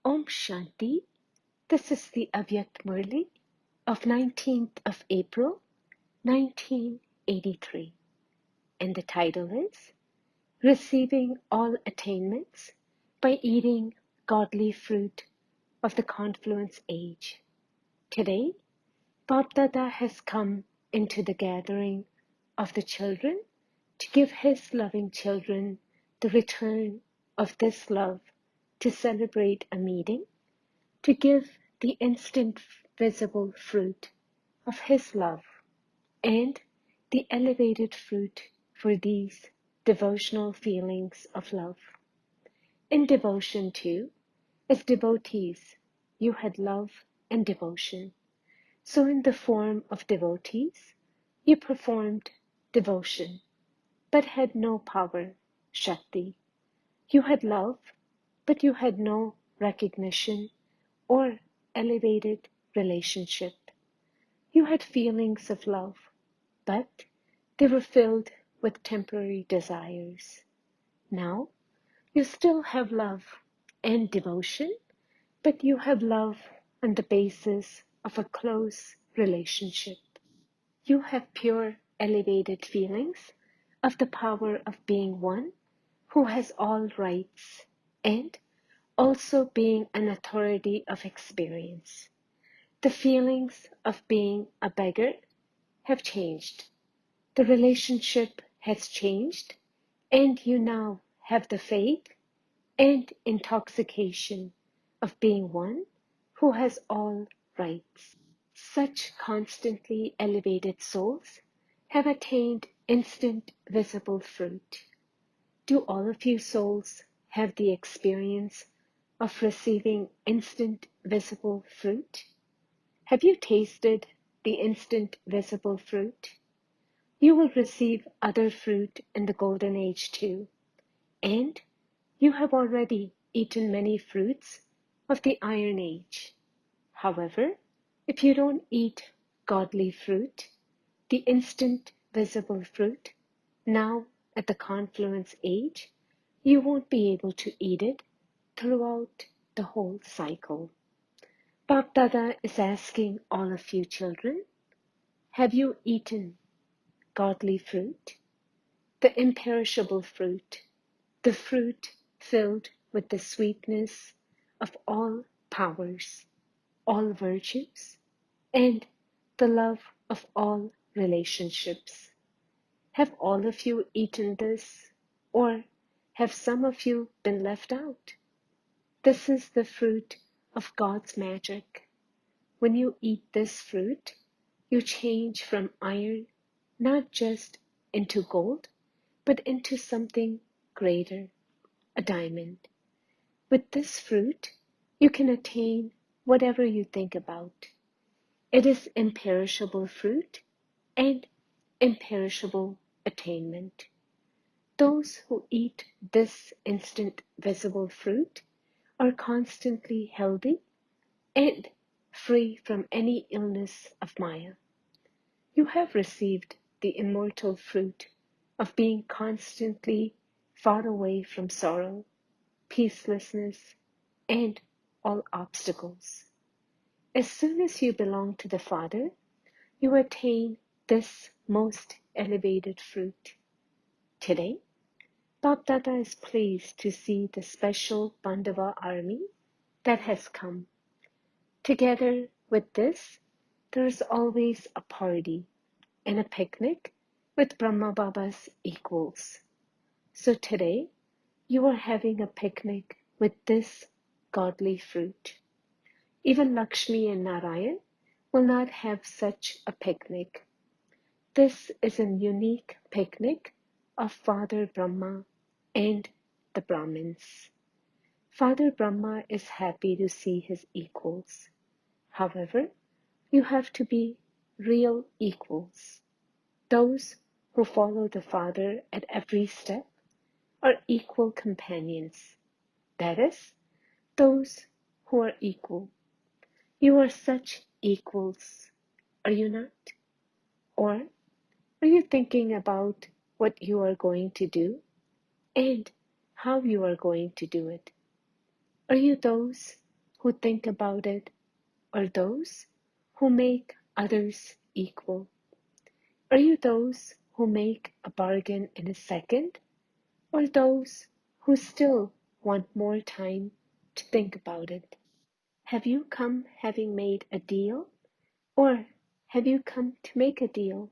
Om Shanti. This is the Avyakt Murli of 19th of April, 1983. And the title is Receiving All Attainments by Eating Godly Fruit of the Confluence Age. Today, Bapdada has come into the gathering of the children to give his loving children the return of this love, to celebrate a meeting, to give the instant visible fruit of his love and the elevated fruit for these devotional feelings of love. In devotion too, as devotees, you had love and devotion. So in the form of devotees, you performed devotion, but had no power, Shakti. You had love, but you had no recognition or elevated relationship. You had feelings of love, but they were filled with temporary desires. Now, you still have love and devotion, but you have love on the basis of a close relationship. You have pure, elevated feelings of the power of being one who has all rights and also being an authority of experience. The feelings of being a beggar have changed. The relationship has changed, and you now have the faith and intoxication of being one who has all rights. Such constantly elevated souls have attained instant visible fruit. Do all of you souls have the experience of receiving instant visible fruit? Have you tasted the instant visible fruit? You will receive other fruit in the golden age too, and you have already eaten many fruits of the iron age. However, if you don't eat godly fruit, the instant visible fruit, now at the confluence age, you won't be able to eat it throughout the whole cycle. Bapdada is asking all of you children, have you eaten godly fruit? The imperishable fruit, the fruit filled with the sweetness of all powers, all virtues, and the love of all relationships. Have all of you eaten this, or have some of you been left out? This is the fruit of God's magic. When you eat this fruit, you change from iron not just into gold, but into something greater, a diamond. With this fruit, you can attain whatever you think about. It is imperishable fruit and imperishable attainment. Those who eat this instant visible fruit are constantly healthy and free from any illness of Maya. You have received the immortal fruit of being constantly far away from sorrow, peacelessness, and all obstacles. As soon as you belong to the Father, you attain this most elevated fruit. Today, Bapdada is pleased to see the special Pandava army that has come. Together with this, there is always a party and a picnic with Brahma Baba's equals. So today, you are having a picnic with this godly fruit. Even Lakshmi and Narayan will not have such a picnic. This is a unique picnic of Father Brahma and the Brahmins. Father Brahma is happy to see his equals. However, you have to be real equals. Those who follow the Father at every step are equal companions. That is, those who are equal. You are such equals, are you not? Or are you thinking about what you are going to do and how you are going to do it? Are you those who think about it, or those who make others equal? Are you those who make a bargain in a second, or those who still want more time to think about it? Have you come having made a deal, or have you come to make a deal?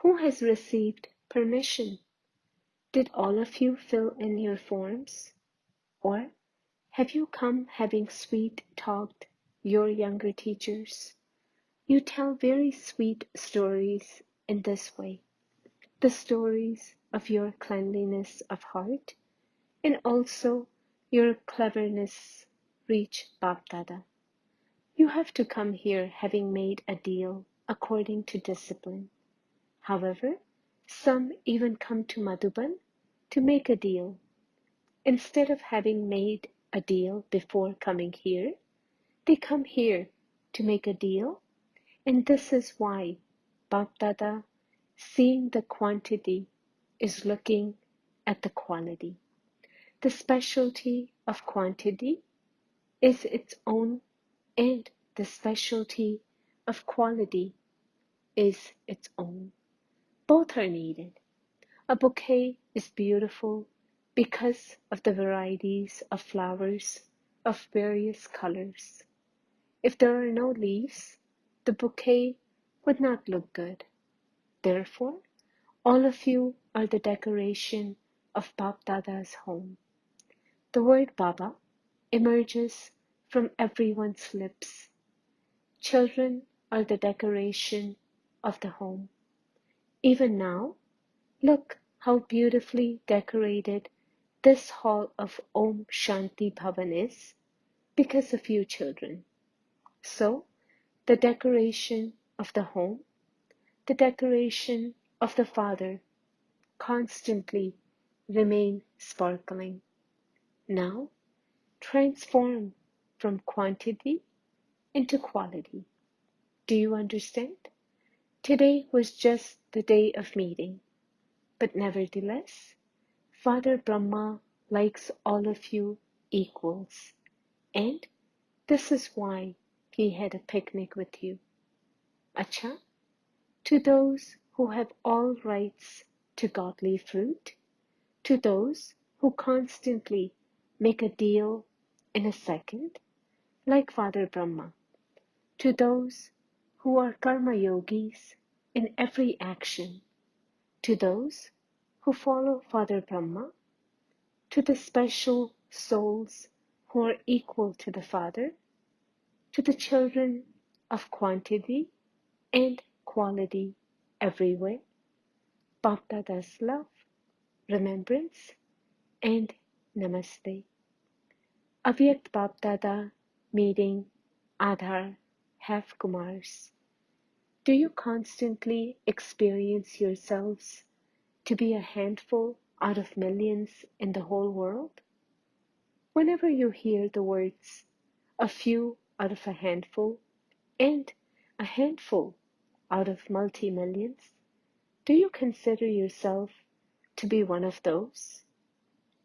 Who has received permission? Did all of you fill in your forms? Or have you come having sweet talked your younger teachers? You tell very sweet stories in this way, the stories of your cleanliness of heart and also your cleverness reach Bapdada. You have to come here having made a deal according to discipline. However, some even come to Madhuban to make a deal. Instead of having made a deal before coming here, they come here to make a deal, and this is why Bapdada, seeing the quantity, is looking at the quality. The specialty of quantity is its own, and the specialty of quality is its own. Both are needed. A bouquet is beautiful because of the varieties of flowers of various colors. If there are no leaves, the bouquet would not look good. Therefore, all of you are the decoration of Bapdada's home. The word Baba emerges from everyone's lips. Children are the decoration of the home. Even now, look how beautifully decorated this hall of Om Shanti Bhavan is because of you children. So, the decoration of the home, the decoration of the Father constantly remain sparkling. Now, transform from quantity into quality. Do you understand? Today was just the day of meeting, but nevertheless, Father Brahma likes all of you equals, and this is why he had a picnic with you. Acha, to those who have all rights to godly fruit, to those who constantly make a deal in a second, like Father Brahma, to those who are karma yogis in every action, to those who follow Father Brahma, to the special souls who are equal to the Father, to the children of quantity and quality everywhere, Bapdada's love, remembrance, and namaste. Avyakt Bapdada meeting Adhar half Kumars. Do you constantly experience yourselves to be a handful out of millions in the whole world? Whenever you hear the words a few out of a handful and a handful out of multi-millions, do you consider yourself to be one of those?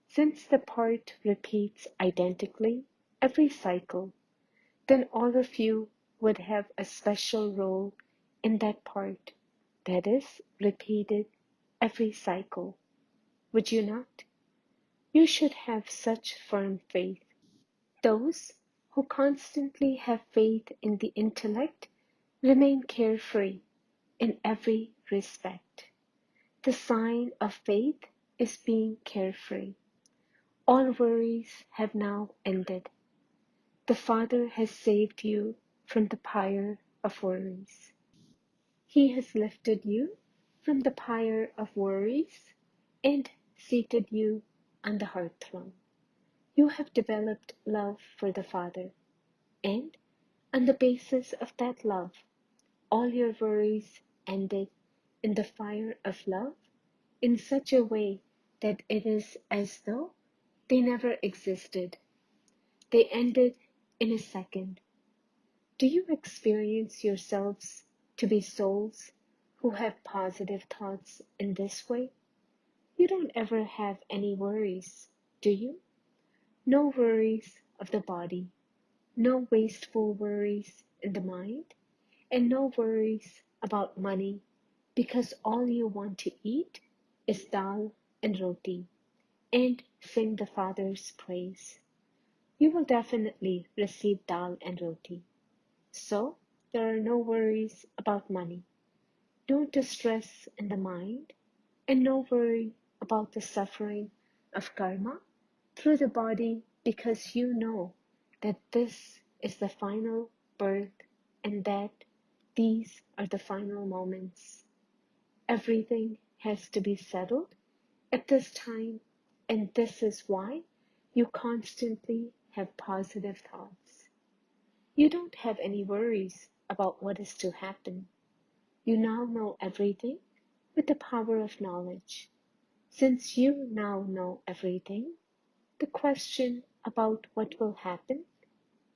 Since the part repeats identically every cycle, then all of you would have a special role in that part that is repeated every cycle. Would you not? You should have such firm faith. Those who constantly have faith in the intellect remain carefree in every respect. The sign of faith is being carefree. All worries have now ended. The Father has saved you from the pyre of worries. He has lifted you from the pyre of worries and seated you on the hearth throne. You have developed love for the Father, and on the basis of that love, all your worries ended in the fire of love in such a way that it is as though they never existed. They ended in a second. Do you experience yourselves to be souls who have positive thoughts in this way? You don't ever have any worries, do you? No worries of the body, no wasteful worries in the mind, and no worries about money because all you want to eat is dal and roti and sing the Father's praise. You will definitely receive dal and roti. So there are no worries about money, no distress in the mind, and no worry about the suffering of karma through the body because you know that this is the final birth and that these are the final moments. Everything has to be settled at this time, and this is why you constantly have positive thoughts. You don't have any worries about what is to happen. You now know everything with the power of knowledge. Since you now know everything, the question about what will happen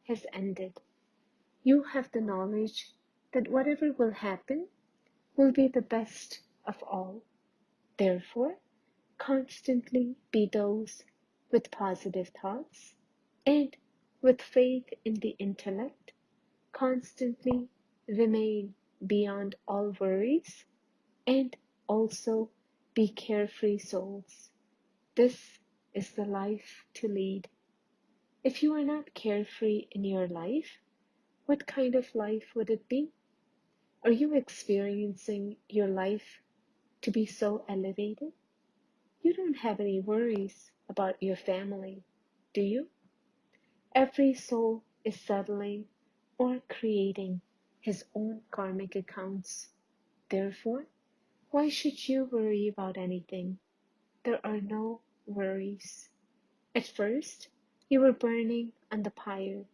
has ended. You have the knowledge that whatever will happen will be the best of all. Therefore, constantly be those with positive thoughts and with faith in the intellect, constantly remain beyond all worries and also be carefree souls. This is the life to lead. If you are not carefree in your life, what kind of life would it be? Are you experiencing your life to be so elevated? You don't have any worries about your family, do you? Every soul is settling or creating his own karmic accounts. Therefore, why should you worry about anything? There are no worries. At first, you were burning on the pyre.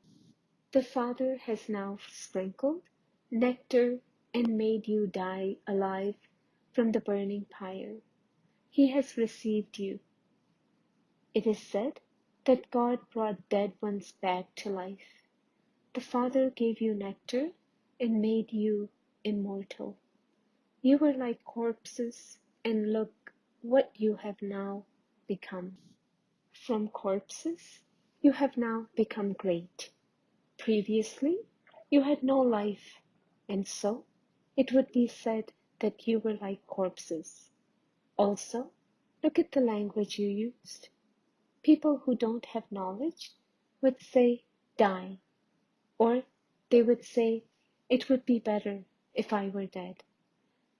The Father has now sprinkled nectar and made you die alive from the burning pyre. He has received you. It is said that God brought dead ones back to life. The Father gave you nectar and made you immortal. You were like corpses, and look what you have now become. From corpses, you have now become great. Previously, you had no life, and so it would be said that you were like corpses. Also, look at the language you used. People who don't have knowledge would say, die, or they would say, it would be better if I were dead.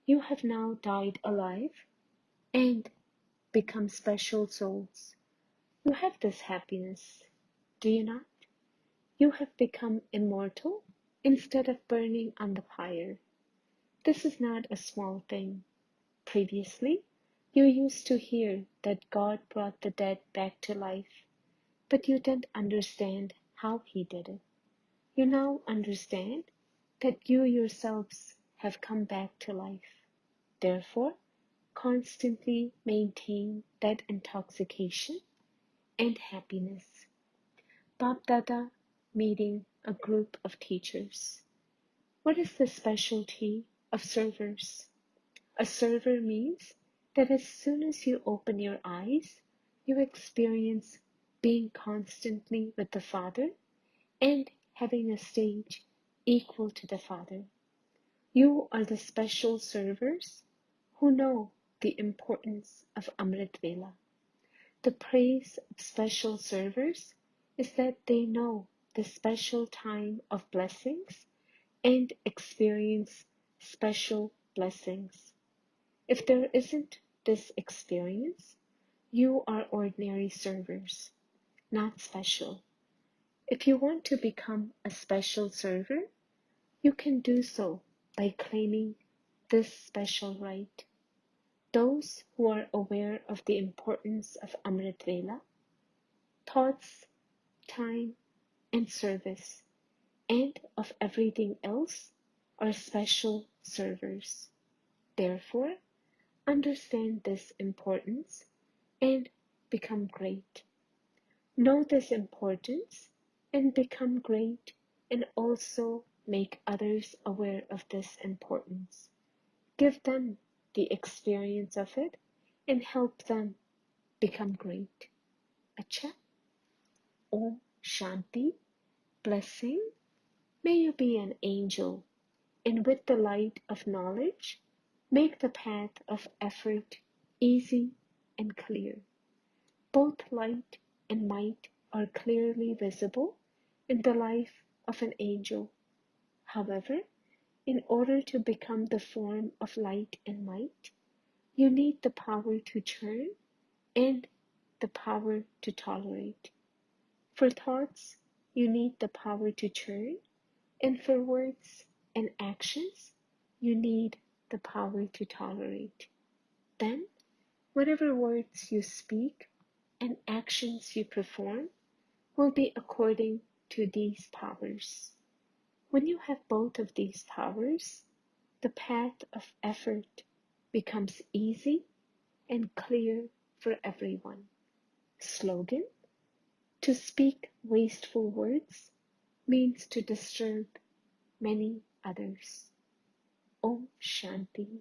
You have now died alive and become special souls. You have this happiness, do you not? You have become immortal instead of burning on the fire. This is not a small thing. Previously, you used to hear that God brought the dead back to life, but you didn't understand how He did it. You now understand that you yourselves have come back to life. Therefore, constantly maintain that intoxication and happiness. Bab Dada meeting a group of teachers. What is the specialty of servers? A server means that as soon as you open your eyes, you experience being constantly with the Father and having a stage equal to the Father. You are the special servers who know the importance of Amrit Vela. The praise of special servers is that they know the special time of blessings and experience special blessings. If there isn't this experience, you are ordinary servers, not special. If you want to become a special server, you can do so by claiming this special right. Those who are aware of the importance of Amrit Vela, thoughts, time, and service, and of everything else are special servers. Therefore, understand this importance and become great. Know this importance and become great, and also make others aware of this importance. Give them the experience of it and help them become great. Acha, Om Shanti, Blessing, may you be an angel, and with the light of knowledge, make the path of effort easy and clear. Both light and might are clearly visible in the life of an angel. However, in order to become the form of light and might, you need the power to churn and the power to tolerate. For thoughts, you need the power to churn, and for words and actions, you need the power to tolerate. Then, whatever words you speak and actions you perform will be according to these powers. When you have both of these powers, the path of effort becomes easy and clear for everyone. Slogan: to speak wasteful words means to disturb many others. Om Shanti.